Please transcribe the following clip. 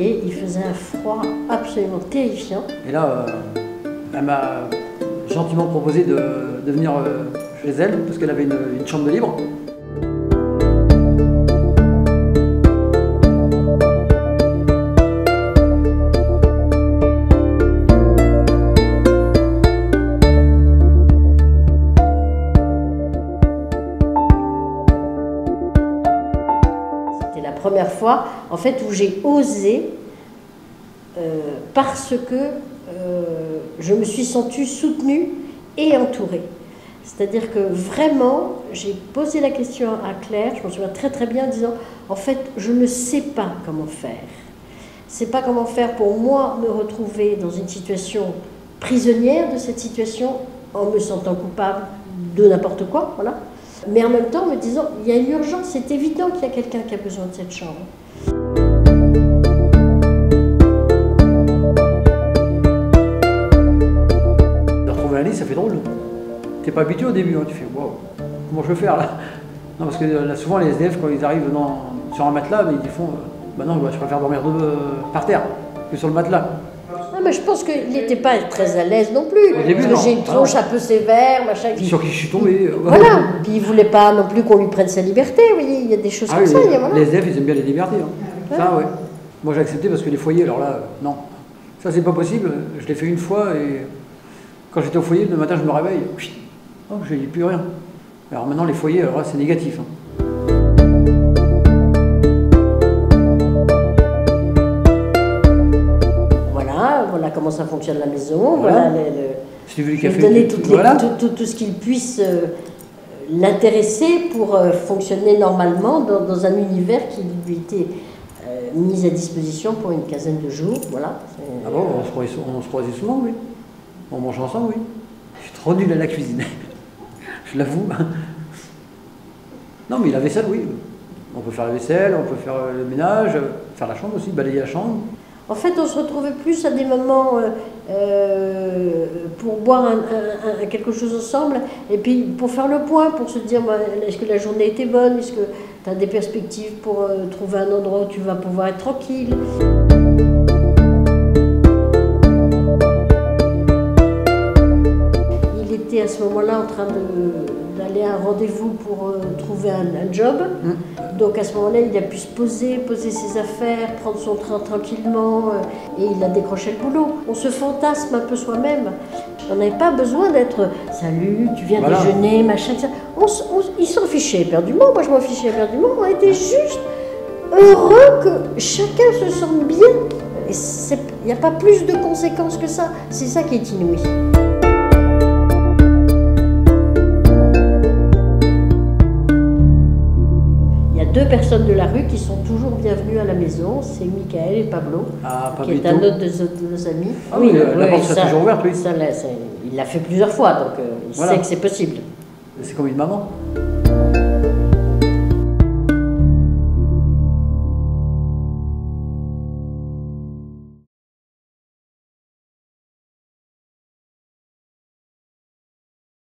travailler, il faisait un froid absolument terrifiant. Et là, elle m'a gentiment proposé de venir chez elle, parce qu'elle avait une chambre de libre. C'était la première fois, en fait, où j'ai osé, parce que je me suis sentie soutenue et entourée. C'est-à-dire que vraiment, j'ai posé la question à Claire, je m'en souviens très très bien, en disant, en fait, je ne sais pas comment faire. Je ne sais pas comment faire pour moi me retrouver dans une situation prisonnière de cette situation, en me sentant coupable de n'importe quoi, voilà. Mais en même temps, en me disant, il y a une urgence, c'est évident qu'il y a quelqu'un qui a besoin de cette chambre. De retrouver un lit, ça fait drôle. T'es pas habitué au début, hein. Tu fais waouh, comment je vais faire là? Non, parce que là, souvent les SDF, quand ils arrivent sur un matelas, ils font bah non, je préfère dormir par terre que sur le matelas. Ah, mais je pense qu'il n'était pas très à l'aise non plus. Au début, parce que j'ai une tronche un peu sévère, machin. Sur qui je suis tombé. Voilà. Puis il ne voulait pas non plus qu'on lui prenne sa liberté. Vous voyez, il y a des choses comme ça. Voilà. Les SDF, ils aiment bien les libertés. Hein. Ça, ouais. Moi, j'ai accepté parce que les foyers, alors là, non. Ça, c'est pas possible. Je l'ai fait une fois et quand j'étais au foyer, le matin, je me réveille. Oh, je n'ai plus rien. Alors maintenant, les foyers, alors là, c'est négatif. Hein. Voilà comment ça fonctionne la maison. Voilà. Je lui donner tout ce qu'il puisse l'intéresser pour fonctionner normalement dans un univers qui lui était mis à disposition pour une quinzaine de jours. Voilà. Ah bon, on se croisait souvent, oui. On mange ensemble, oui. Je suis trop nul à la cuisine. Je l'avoue. Non, mais la vaisselle, oui. On peut faire la vaisselle, on peut faire le ménage, faire la chambre aussi, balayer la chambre. En fait, on se retrouvait plus à des moments pour boire quelque chose ensemble, et puis pour faire le point, pour se dire est-ce que la journée était bonne, est-ce que tu as des perspectives pour trouver un endroit où tu vas pouvoir être tranquille. Il était à ce moment-là en train d'aller à un rendez-vous pour trouver un job. Donc à ce moment-là, il a pu se poser ses affaires, prendre son train tranquillement, et il a décroché le boulot. On se fantasme un peu soi-même. On n'avait pas besoin d'être « Salut, tu viens déjeuner, machin, etc. » Il s'en fichait éperdument, moi je m'en fichais éperdument. On était juste heureux que chacun se sente bien. Il n'y a pas plus de conséquences que ça. C'est ça qui est inouï. Deux personnes de la rue qui sont toujours bienvenues à la maison, c'est Michael et Pablo, qui est un autre de nos amis. Ah oui, la porte est toujours ouverte, oui. Il l'a fait plusieurs fois, donc il sait que c'est possible. C'est comme une maman.